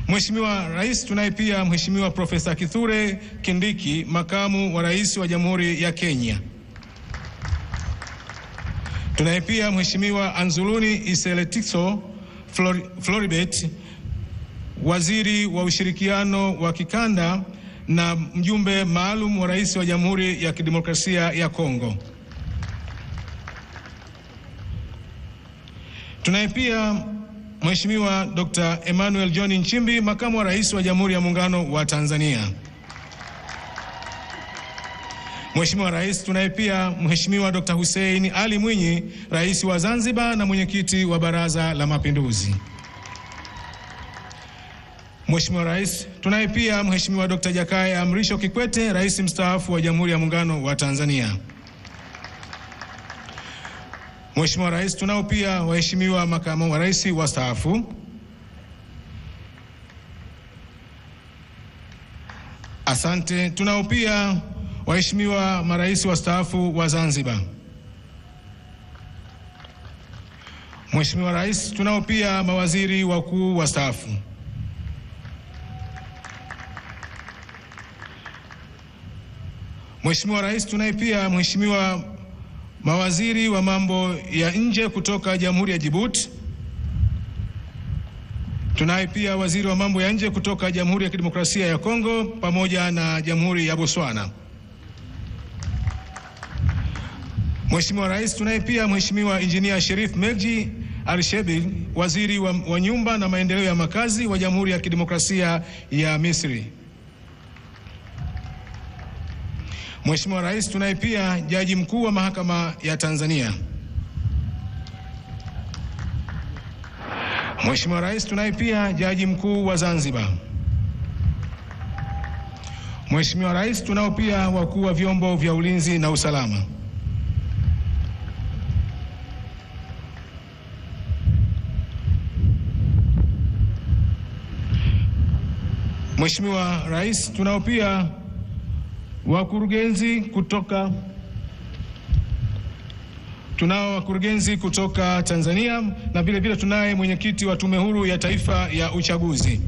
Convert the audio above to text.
Mheshimiwa Rais, tunaye pia Mheshimiwa Profesa Kithure Kindiki, makamu wa rais wa Jamhuri ya Kenya. Tunaye pia Mheshimiwa Anzuluni Iseletiso Floribet, waziri wa ushirikiano wa kikanda na mjumbe maalum wa rais wa Jamhuri ya Kidemokrasia ya Kongo. Tunaye pia Mheshimiwa Dr. Emmanuel John Nchimbi, makamu wa rais wa Jamhuri ya Muungano wa Tanzania. Mheshimiwa Rais, tunaye pia Mheshimiwa Dr. Hussein Ali Mwinyi, rais wa Zanzibar na mwenyekiti wa Baraza la Mapinduzi. Mheshimiwa Rais, tunaye pia Mheshimiwa Dr. Jakaya Mrisho Kikwete, rais mstaafu wa Jamhuri ya Muungano wa Tanzania. Mheshimiwa Rais, tunao pia waheshimiwa makamu wa rais wastaafu. Asante. Tunao pia waheshimiwa marais wastaafu wa Zanzibar. Mheshimiwa Rais, tunao pia mawaziri wakuu wastaafu. Mheshimiwa Rais, tunaye pia mheshimiwa mawaziri wa mambo ya nje kutoka Jamhuri ya Djibouti. Tunaye pia waziri wa mambo ya nje kutoka Jamhuri ya Kidemokrasia ya Kongo pamoja na Jamhuri ya Botswana. Mheshimiwa Rais, tunaye pia Mheshimiwa Engineer Sherif Meji Al-Shebil, waziri wa nyumba na maendeleo ya makazi wa Jamhuri ya Kidemokrasia ya Misri. Mheshimiwa Rais, tunaye pia Jaji Mkuu wa Mahakama ya Tanzania. Mheshimiwa Rais, tunaye pia Jaji Mkuu wa Zanzibar. Mheshimiwa Rais, tunao pia wakuu wa vyombo vya ulinzi na usalama. Mheshimiwa Rais, tunao pia wakurugenzi kutoka Tanzania na vile vile tunaye mwenyekiti wa Tume Huru ya Taifa ya Uchaguzi.